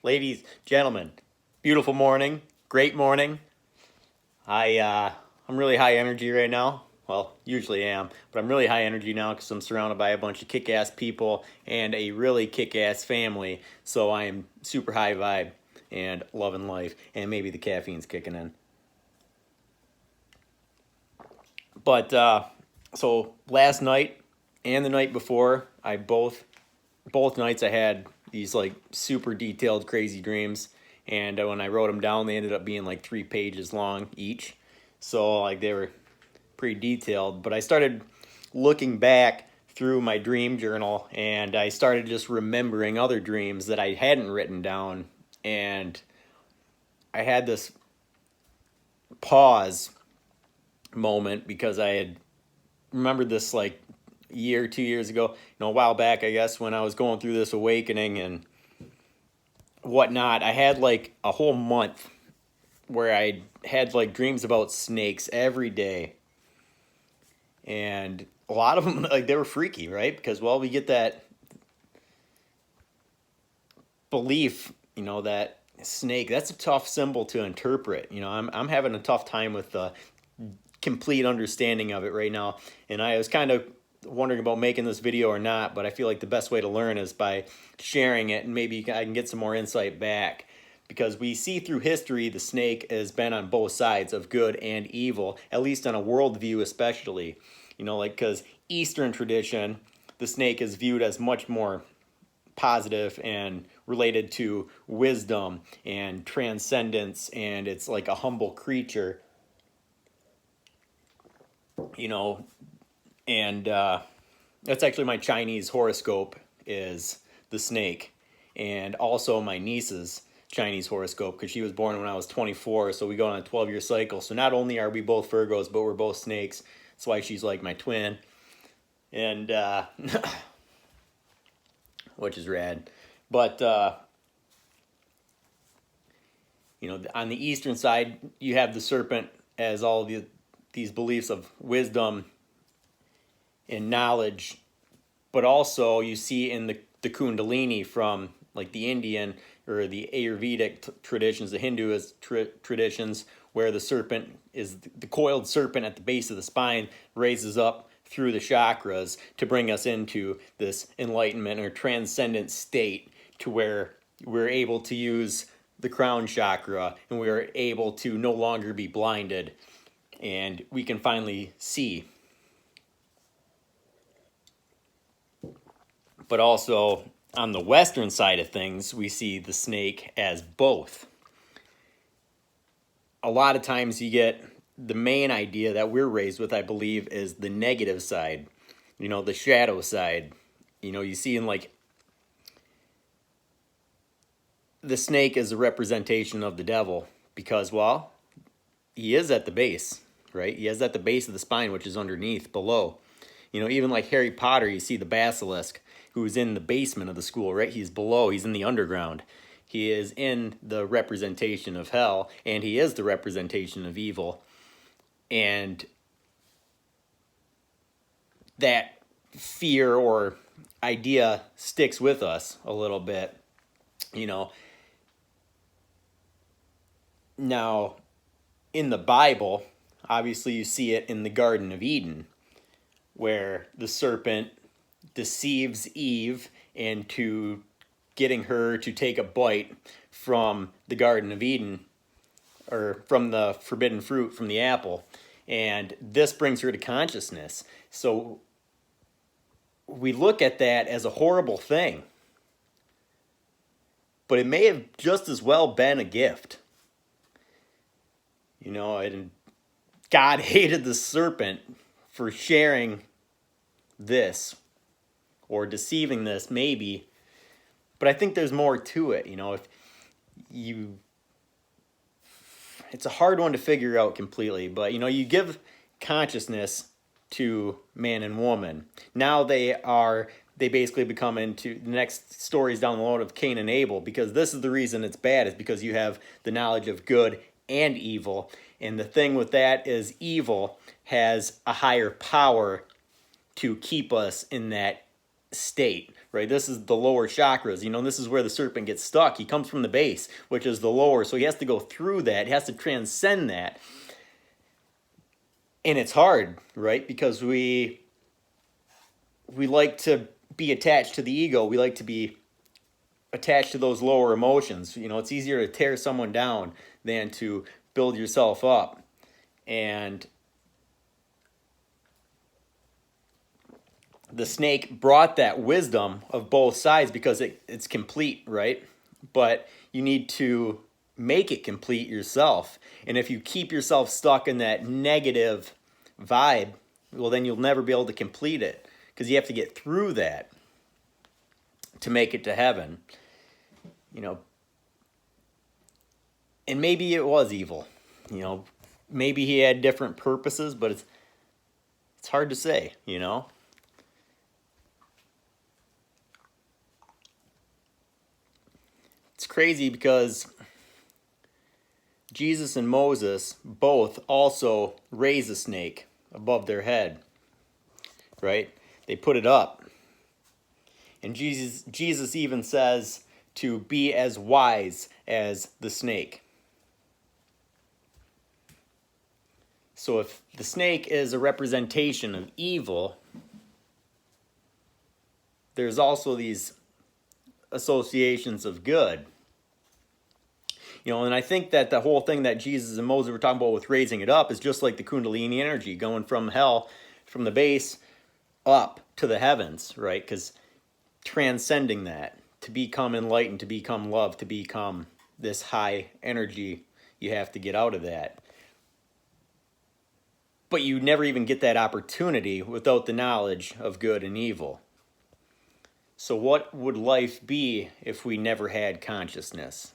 Ladies, gentlemen, beautiful morning, great morning. I'm really high energy right now. Well, usually am, but I'm really high energy now because I'm surrounded by a bunch of kick-ass people and a really kick-ass family. So I am super high vibe and loving life, and maybe the caffeine's kicking in. But so last night and the night before, I both nights I had these like super detailed crazy dreams, and when I wrote them down they ended up being like 3 pages long each, so like they were pretty detailed. But I started looking back through my dream journal and I started just remembering other dreams that I hadn't written down, and I had this pause moment because I had remembered this like year, 2 years ago, a while back, I guess, when I was going through this awakening and whatnot. I had like a whole month where I had like dreams about snakes every day. And a lot of them, like, they were freaky, right? Because, well, we get that belief, that snake, that's a tough symbol to interpret. I'm having a tough time with the complete understanding of it right now. And I was kind of wondering about making this video or not, but I feel like the best way to learn is by sharing it, and maybe I can get some more insight back, because we see through history the snake has been on both sides of good and evil, at least on a worldview especially. Because Eastern tradition, the snake is viewed as much more positive and related to wisdom and transcendence, and it's like a humble creature, you know and that's actually my Chinese horoscope, is the snake, and also my niece's Chinese horoscope, because she was born when I was 24, so we go on a 12-year cycle. So not only are we both Virgos, but we're both snakes. That's why she's like my twin, and which is rad. But on the Eastern side, you have the serpent as all these beliefs of wisdom and knowledge, but also you see in the Kundalini from like the Indian or the Ayurvedic traditions, the Hinduist traditions, where the serpent is the coiled serpent at the base of the spine, raises up through the chakras to bring us into this enlightenment or transcendent state, to where we're able to use the crown chakra and we're able to no longer be blinded, and we can finally see. But also on the Western side of things, we see the snake as both. A lot of times you get the main idea that we're raised with, I believe, is the negative side, the shadow side. You see in like the snake is a representation of the devil because, well, he is at the base, right? He is at the base of the spine, which is underneath, below. Even like Harry Potter, you see the basilisk, who's in the basement of the school, right? He's below, he's in the underground. He is in the representation of hell, and he is the representation of evil. And that fear or idea sticks with us a little bit, Now, in the Bible, obviously you see it in the Garden of Eden, where the serpent deceives Eve into getting her to take a bite from the Garden of Eden, or from the forbidden fruit, from the apple, and this brings her to consciousness. So we look at that as a horrible thing, but it may have just as well been a gift. And God hated the serpent for sharing this or deceiving this, maybe. But I think there's more to it. If you, it's a hard one to figure out completely, but you give consciousness to man and woman. Now they basically become into the next stories down the road of Cain and Abel, because this is the reason it's bad, is because you have the knowledge of good and evil. And the thing with that is evil has a higher power to keep us in that state, right? This is the lower chakras. You know, this is where the serpent gets stuck. He comes from the base, which is the lower. So he has to go through that. He has to transcend that. And it's hard, right? Because we like to be attached to the ego. We like to be attached to those lower emotions. You know, it's easier to tear someone down than to build yourself up. And the snake brought that wisdom of both sides because it's complete, right? But you need to make it complete yourself. And if you keep yourself stuck in that negative vibe, well, then you'll never be able to complete it, because you have to get through that to make it to heaven. You know, and maybe it was evil. You know, maybe he had different purposes, but it's hard to say, you know. It's crazy because Jesus and Moses both also raise a snake above their head, right? They put it up. And Jesus even says to be as wise as the snake. So if the snake is a representation of evil, there's also these associations of good. You know, and I think that the whole thing that Jesus and Moses were talking about with raising it up is just like the Kundalini energy going from hell, from the base up to the heavens, right? Because transcending that, to become enlightened, to become love, to become this high energy, you have to get out of that. But you never even get that opportunity without the knowledge of good and evil. So what would life be if we never had consciousness?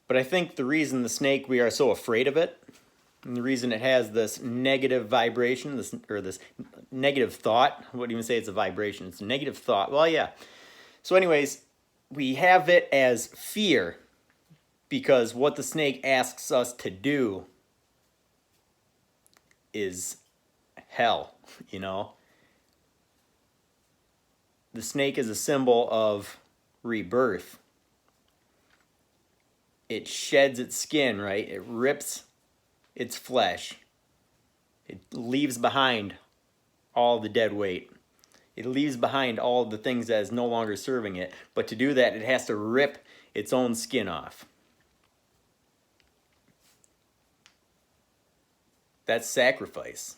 But I think the reason the snake, we are so afraid of it, and the reason it has this negative vibration, this negative thought, I wouldn't even say it's a vibration, it's a negative thought. Well, yeah. So anyways, we have it as fear, because what the snake asks us to do is hell, you know. The snake is a symbol of rebirth. It sheds its skin, right? It rips its flesh. It leaves behind all the dead weight. It leaves behind all the things that is no longer serving it. But to do that, it has to rip its own skin off. That's sacrifice.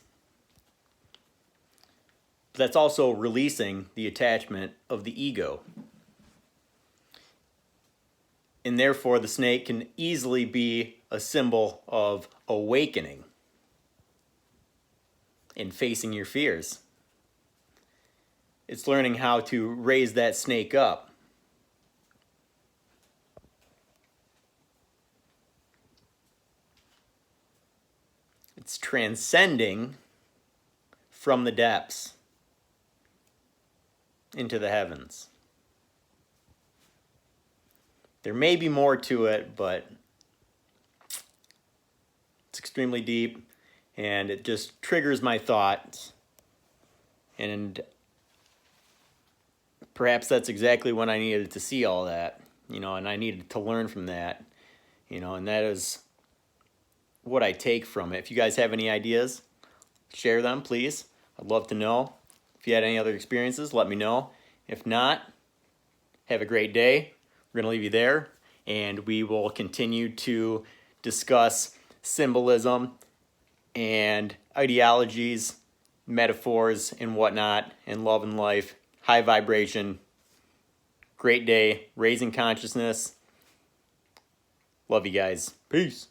But that's also releasing the attachment of the ego. And therefore, the snake can easily be a symbol of awakening and facing your fears. It's learning how to raise that snake up. It's transcending from the depths into the heavens. There may be more to it, but it's extremely deep, and it just triggers my thoughts. And perhaps that's exactly when I needed to see all that, you know, and I needed to learn from that, you know, and that is what I take from it. If you guys have any ideas, share them, please. I'd love to know. If you had any other experiences, let me know. If not, have a great day. We're going to leave you there, and we will continue to discuss symbolism and ideologies, metaphors, and whatnot, and love and life. High vibration. Great day. Raising consciousness. Love you guys. Peace.